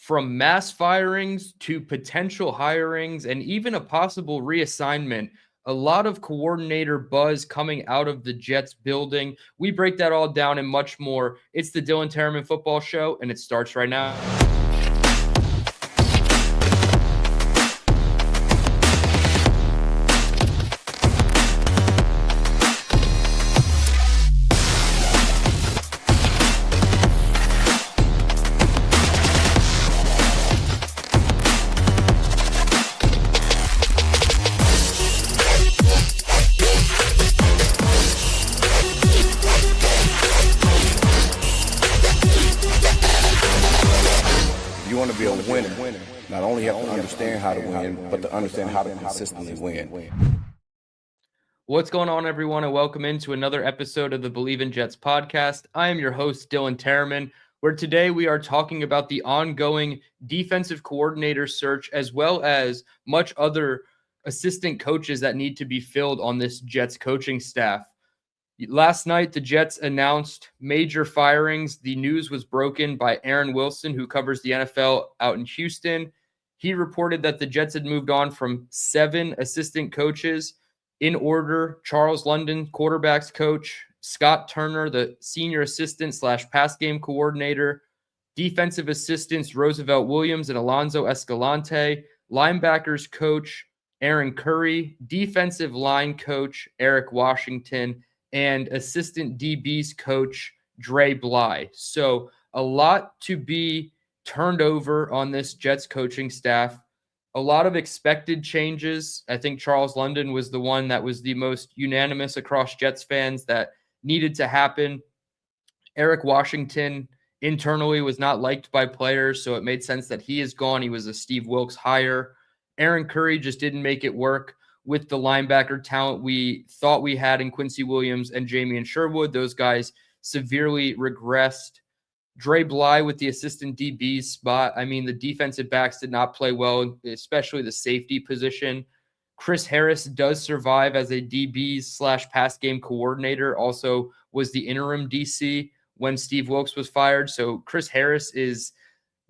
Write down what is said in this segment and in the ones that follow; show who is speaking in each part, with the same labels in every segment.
Speaker 1: From mass firings to potential hirings and even a possible reassignment, a lot of coordinator buzz coming out of the Jets building. We break that all down and much more. It's the DTereman Football Show, and it starts right now.
Speaker 2: Not only have to understand how to win, but to understand how to consistently win.
Speaker 1: What's going on, everyone, and welcome into another episode of the Believe in Jets podcast. I am your host, DTereman, where today we are talking about the ongoing defensive coordinator search, as well as much other assistant coaches that need to be filled on this Jets coaching staff. Last night, the Jets announced major firings. The news was broken by Aaron Wilson, who covers the NFL out in Houston. He reported that the Jets had moved on from 7 assistant coaches in order: Charles London, quarterbacks coach; Scott Turner, the senior assistant / pass game coordinator; defensive assistants Roosevelt Williams and Alonzo Escalante; linebackers coach Aaron Curry; defensive line coach Eric Washington; and assistant DBs coach Dre Bly. So a lot to be turned over on this Jets coaching staff. A lot of expected changes. I think Charles London was the one that was the most unanimous across Jets fans that needed to happen. Eric Washington internally was not liked by players, so it made sense that he is gone. He was a Steve Wilks hire. Aaron Curry just didn't make it work with the linebacker talent we thought we had in Quincy Williams and Jamie Sherwood. Those guys severely regressed. Dre Bly with the assistant DB spot. I mean, the defensive backs did not play well, especially the safety position. Chris Harris does survive as a DB / pass game coordinator, also was the interim DC when Steve Wilks was fired. So Chris Harris is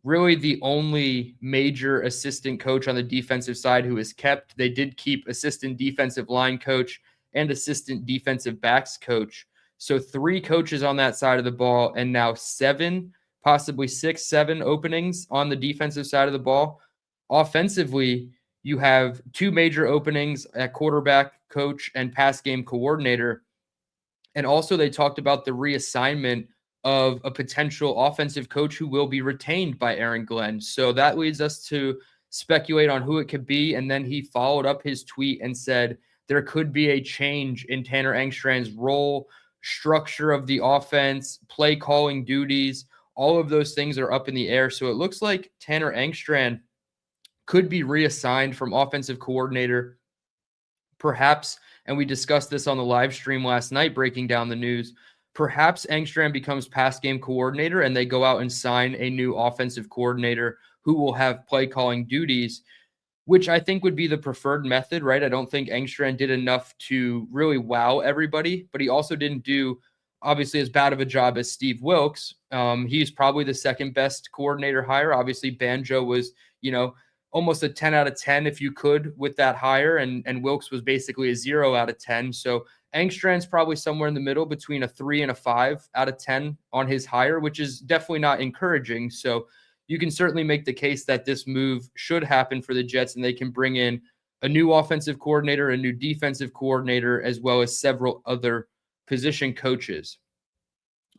Speaker 1: really the only major assistant coach on the defensive side who is kept. They did keep assistant defensive line coach and assistant defensive backs coach. So 3 coaches on that side of the ball, and now 7, possibly 6, 7 openings on the defensive side of the ball. Offensively, you have 2 major openings at quarterback coach and pass game coordinator. And also they talked about the reassignment of a potential offensive coach who will be retained by Aaron Glenn. So that leads us to speculate on who it could be. And then he followed up his tweet and said there could be a change in Tanner Engstrand's role, structure of the offense, play calling duties. All of those things are up in the air. So it looks like Tanner Engstrand could be reassigned from offensive coordinator, perhaps. And we discussed this on the live stream last night, breaking down the news. Perhaps Engstrand becomes pass game coordinator and they go out and sign a new offensive coordinator who will have play calling duties, which I think would be the preferred method, right? I don't think Engstrand did enough to really wow everybody, but he also didn't do obviously as bad of a job as Steve Wilks. He's probably the second best coordinator hire. Obviously, Banjo was, almost a 10 out of 10 if you could with that hire, and Wilks was basically a 0 out of 10. So Engstrand's probably somewhere in the middle between a 3 and a 5 out of 10 on his hire, which is definitely not encouraging. So you can certainly make the case that this move should happen for the Jets and they can bring in a new offensive coordinator, a new defensive coordinator, as well as several other position coaches.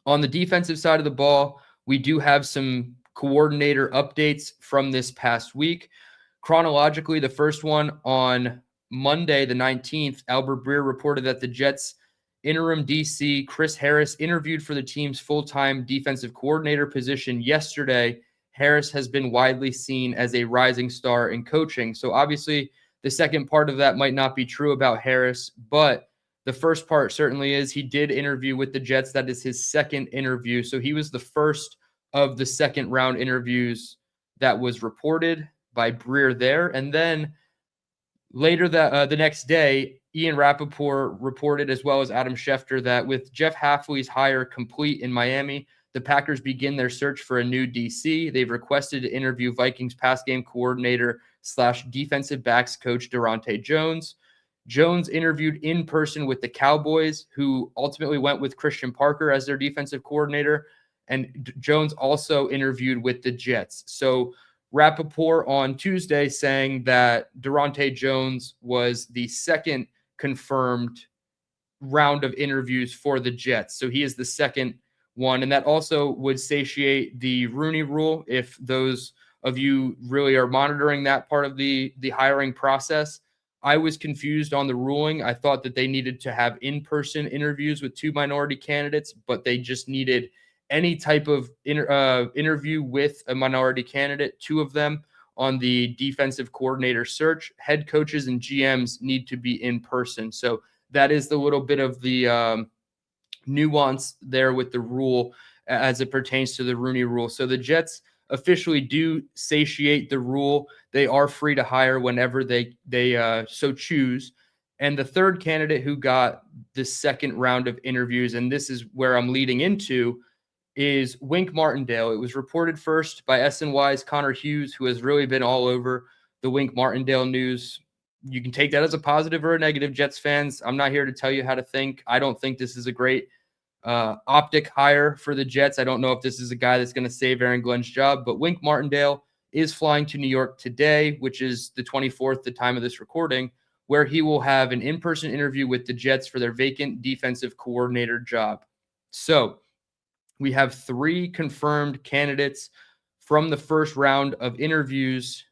Speaker 1: On the defensive side of the ball, we do have some coordinator updates from this past week. Chronologically, the first one on Monday, the 19th, Albert Breer reported that the Jets interim DC Chris Harris interviewed for the team's full-time defensive coordinator position yesterday. Harris has been widely seen as a rising star in coaching. So obviously the second part of that might not be true about Harris, but the first part certainly is. He did interview with the Jets. That is his second interview. So he was the first of the second round interviews that was reported by Breer there. And then later the next day, Ian Rappaport reported, as well as Adam Schefter, that with Jeff Hafley's hire complete in Miami, the Packers begin their search for a new DC. They've requested to interview Vikings pass game coordinator / defensive backs coach Durante Jones. Jones interviewed in person with the Cowboys, who ultimately went with Christian Parker as their defensive coordinator. And Jones also interviewed with the Jets. So Rappaport on Tuesday saying that Durante Jones was the second confirmed round of interviews for the Jets. So he is the second one. And that also would satiate the Rooney Rule if those of you really are monitoring that part of the hiring process. I was confused on the ruling. I thought that they needed to have in-person interviews with 2 minority candidates, but they just needed any type of interview with a minority candidate, 2 of them on the defensive coordinator search. Head coaches and GMs need to be in person. So that is the little bit of the nuance there with the rule as it pertains to the Rooney Rule. So the Jets officially do satiate the rule. They are free to hire whenever they so choose. And the third candidate who got the second round of interviews, and this is where I'm leading into, is Wink Martindale. It was reported first by SNY's Connor Hughes, who has really been all over the Wink Martindale news. You can take that as a positive or a negative, Jets fans. I'm not here to tell you how to think. I don't think this is a great optic hire for the Jets. I don't know if this is a guy that's going to save Aaron Glenn's job, but Wink Martindale is flying to New York today, which is the 24th, the time of this recording, where he will have an in-person interview with the Jets for their vacant defensive coordinator job. So we have 3 confirmed candidates from the first round of interviews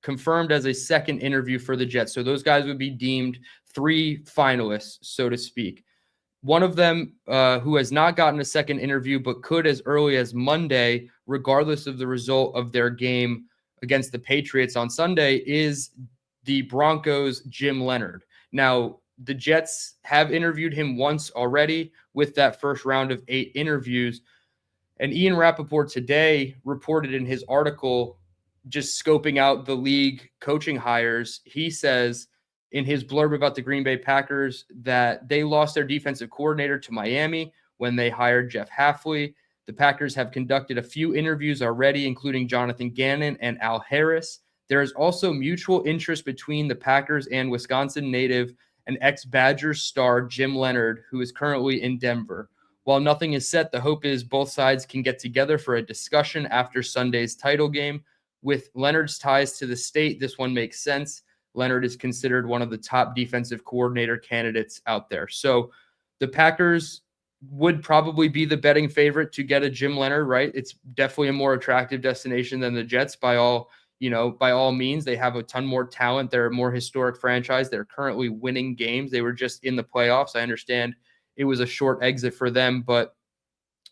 Speaker 1: confirmed as a second interview for the Jets. So those guys would be deemed 3 finalists, so to speak. One of them who has not gotten a second interview but could as early as Monday, regardless of the result of their game against the Patriots on Sunday, is the Broncos' Jim Leonhard. Now, the Jets have interviewed him once already with that first round of 8 interviews. And Ian Rappaport today reported in his article, just scoping out the league coaching hires, he says in his blurb about the Green Bay Packers that they lost their defensive coordinator to Miami when they hired Jeff Hafley. The Packers have conducted a few interviews already, including Jonathan Gannon and Al Harris. There is also mutual interest between the Packers and Wisconsin native and ex-Badgers star Jim Leonhard, who is currently in Denver. While nothing is set, the hope is both sides can get together for a discussion after Sunday's title game. With Leonhard's ties to the state, this one makes sense. Leonhard is considered one of the top defensive coordinator candidates out there. So the Packers would probably be the betting favorite to get a Jim Leonhard, right? It's definitely a more attractive destination than the Jets by all means. They have a ton more talent. They're a more historic franchise. They're currently winning games. They were just in the playoffs. I understand it was a short exit for them, but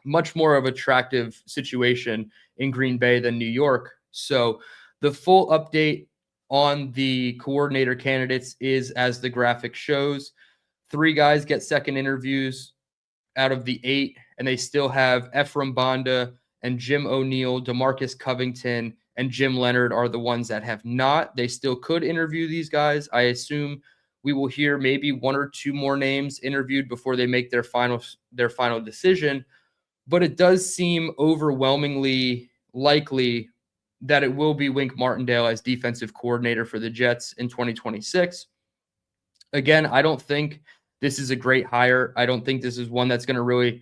Speaker 1: much more of an attractive situation in Green Bay than New York. So the full update on the coordinator candidates is as the graphic shows. 3 guys get second interviews out of the 8, and they still have Ephraim Banda and Jim O'Neill, DeMarcus Covington, and Jim Leonhard are the ones that have not. They still could interview these guys. I assume we will hear maybe 1 or 2 more names interviewed before they make their final decision. But it does seem overwhelmingly likely that it will be Wink Martindale as defensive coordinator for the Jets in 2026. Again, I don't think this is a great hire. I don't think this is one that's going to really,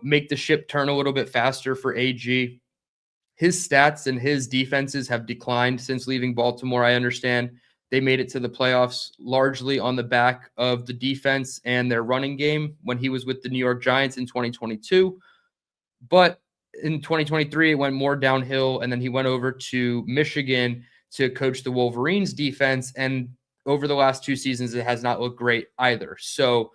Speaker 1: make the ship turn a little bit faster for AG. His stats and his defenses have declined since leaving Baltimore. I understand they made it to the playoffs largely on the back of the defense and their running game when he was with the New York Giants in 2022. But in 2023, it went more downhill, and then he went over to Michigan to coach the Wolverines defense. And over the last 2 seasons, it has not looked great either. So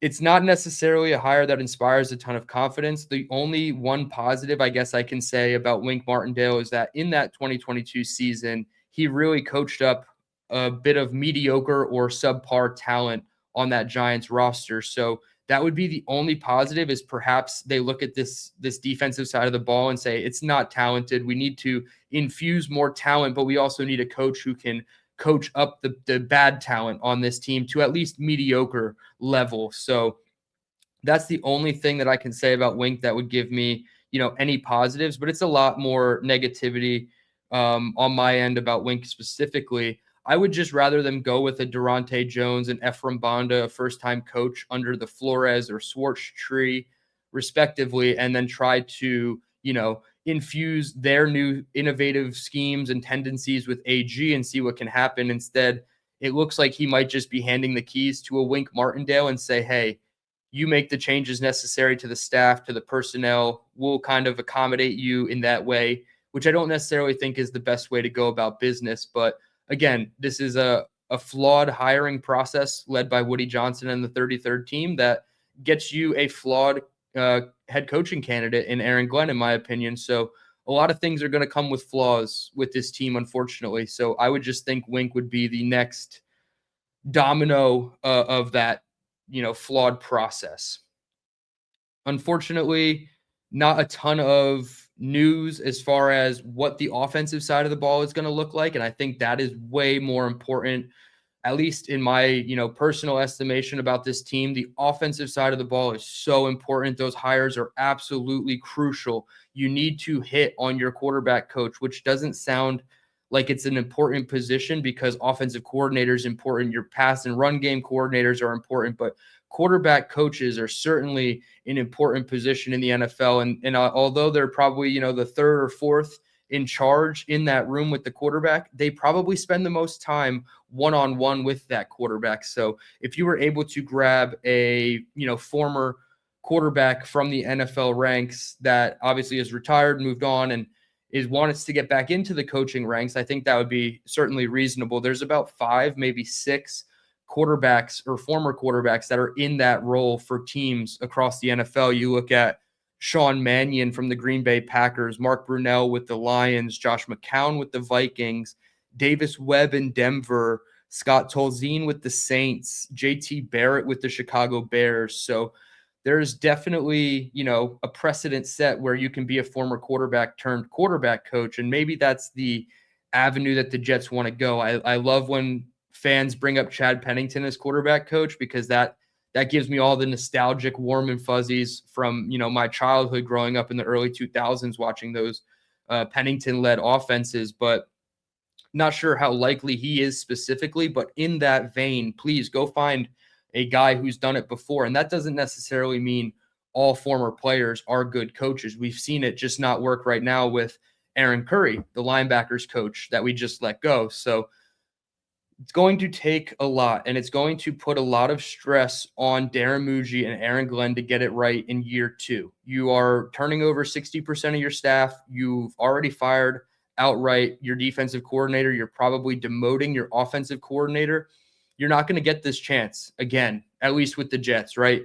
Speaker 1: it's not necessarily a hire that inspires a ton of confidence. The only one positive I guess I can say about Wink Martindale is that in that 2022 season, he really coached up a bit of mediocre or subpar talent on that Giants roster. So that would be the only positive, is perhaps they look at this defensive side of the ball and say, it's not talented. We need to infuse more talent, but we also need a coach who can coach up the bad talent on this team to at least mediocre level. So That's the only thing that I can say about Wink that would give me, any positives, but it's a lot more negativity on my end about Wink specifically. I would just rather them go with a Durante Jones and Ephraim Banda, a first-time coach under the Flores or Schwartz tree, respectively, and then try to, infuse their new innovative schemes and tendencies with AG and see what can happen. Instead, it looks like he might just be handing the keys to a Wink Martindale and say, hey, you make the changes necessary to the staff, to the personnel. We'll kind of accommodate you in that way, which I don't necessarily think is the best way to go about business. But again, this is a flawed hiring process led by Woody Johnson and the 33rd team that gets you a flawed head coaching candidate in Aaron Glenn, in my opinion. So a lot of things are going to come with flaws with this team, unfortunately. So I would just think Wink would be the next domino of that, flawed process. Unfortunately, not a ton of news as far as what the offensive side of the ball is going to look like. And I think that is way more important, at least in my, personal estimation about this team. The offensive side of the ball is so important. Those hires are absolutely crucial. You need to hit on your quarterback coach, which doesn't sound like it's an important position because offensive coordinator is important. Your pass and run game coordinators are important, but quarterback coaches are certainly an important position in the NFL. And although they're probably, the third or fourth in charge in that room with the quarterback, they probably spend the most time one-on-one with that quarterback. So if you were able to grab a, former quarterback from the NFL ranks that obviously is retired, moved on, and wants to get back into the coaching ranks, I think that would be certainly reasonable. There's about 5, maybe 6 quarterbacks or former quarterbacks that are in that role for teams across the NFL. You look at Sean Mannion from the Green Bay Packers, Mark Brunell with the Lions, Josh McCown with the Vikings, Davis Webb in Denver, Scott Tolzien with the Saints, JT Barrett with the Chicago Bears. So there's definitely, a precedent set where you can be a former quarterback turned quarterback coach. And maybe that's the avenue that the Jets want to go. I love when fans bring up Chad Pennington as quarterback coach because that gives me all the nostalgic warm and fuzzies from, my childhood growing up in the early 2000s watching those Pennington-led offenses. But not sure how likely he is specifically, but in that vein, please go find a guy who's done it before. And that doesn't necessarily mean all former players are good coaches. We've seen it just not work right now with Aaron Curry, the linebackers coach that we just let go. So it's going to take a lot, and it's going to put a lot of stress on Darren Muji and Aaron Glenn to get it right in year 2. You are turning over 60% of your staff. You've already fired outright your defensive coordinator. You're probably demoting your offensive coordinator. You're not going to get this chance again, at least with the Jets, right?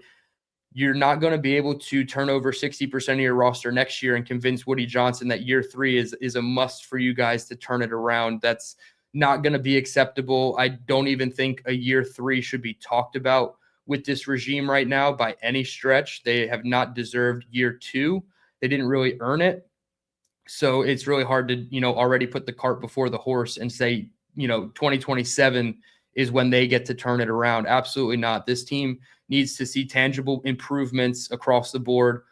Speaker 1: You're not going to be able to turn over 60% of your roster next year and convince Woody Johnson that year 3 is a must for you guys to turn it around. That's not going to be acceptable. I don't even think a year 3 should be talked about with this regime right now by any stretch. They have not deserved year 2. They didn't really earn it. So it's really hard to, already put the cart before the horse and say, 2027 is when they get to turn it around. Absolutely not. This team needs to see tangible improvements across the board.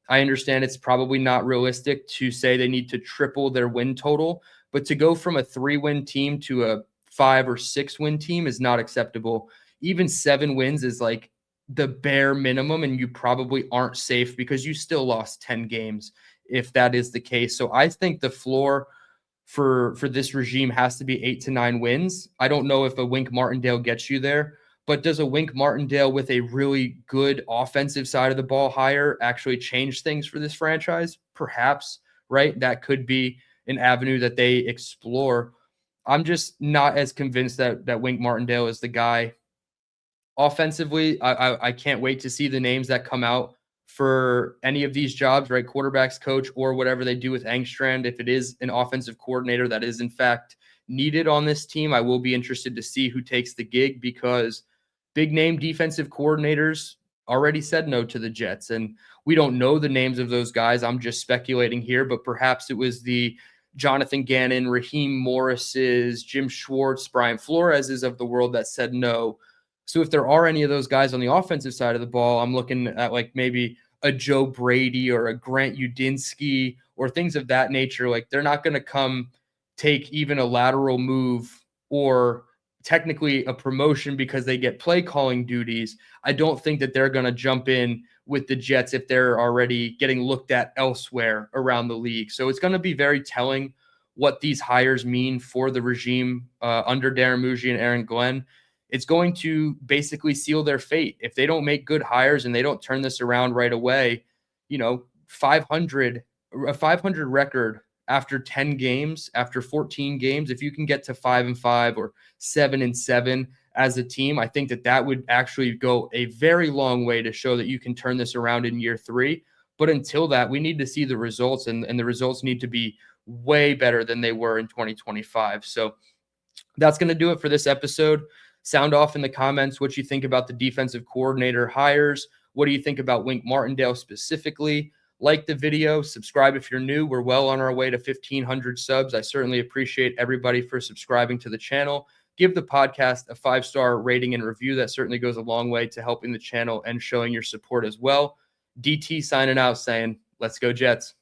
Speaker 1: I understand it's probably not realistic to say they need to triple their win total, but to go from a 3-win team to a 5 or 6-win team is not acceptable. Even 7 wins is like the bare minimum, and you probably aren't safe because you still lost 10 games if that is the case. So I think the floor for this regime has to be 8 to 9 wins. I don't know if a Wink Martindale gets you there, but does a Wink Martindale with a really good offensive side of the ball hire actually change things for this franchise? Perhaps, right? That could be an avenue that they explore. I'm just not as convinced that Wink Martindale is the guy. Offensively, I can't wait to see the names that come out for any of these jobs, right? Quarterbacks coach or whatever they do with Engstrand. If it is an offensive coordinator that is in fact needed on this team, I will be interested to see who takes the gig because big name defensive coordinators already said no to the Jets. And we don't know the names of those guys. I'm just speculating here, but perhaps it was the Jonathan Gannon, Raheem Morris's, Jim Schwartz, Brian Flores's of the world that said no. So if there are any of those guys on the offensive side of the ball, I'm looking at like maybe a Joe Brady or a Grant Udinsky or things of that nature. Like they're not going to come take even a lateral move or technically a promotion because they get play calling duties. I don't think that they're going to jump in with the Jets if they're already getting looked at elsewhere around the league. So it's going to be very telling what these hires mean for the regime under Darren Muji and Aaron Glenn. It's going to basically seal their fate. If they don't make good hires and they don't turn this around right away, 500 record after 10 games, after 14 games, if you can get to 5-5 or 7-7 as a team, I think that would actually go a very long way to show that you can turn this around in year 3. But until that, we need to see the results, and the results need to be way better than they were in 2025. So that's going to do it for this episode. Sound off in the comments what you think about the defensive coordinator hires. What do you think about Wink Martindale specifically? Like the video, subscribe if you're new. We're well on our way to 1,500 subs. I certainly appreciate everybody for subscribing to the channel. Give the podcast a 5-star rating and review. That certainly goes a long way to helping the channel and showing your support as well. DT signing out saying, let's go Jets.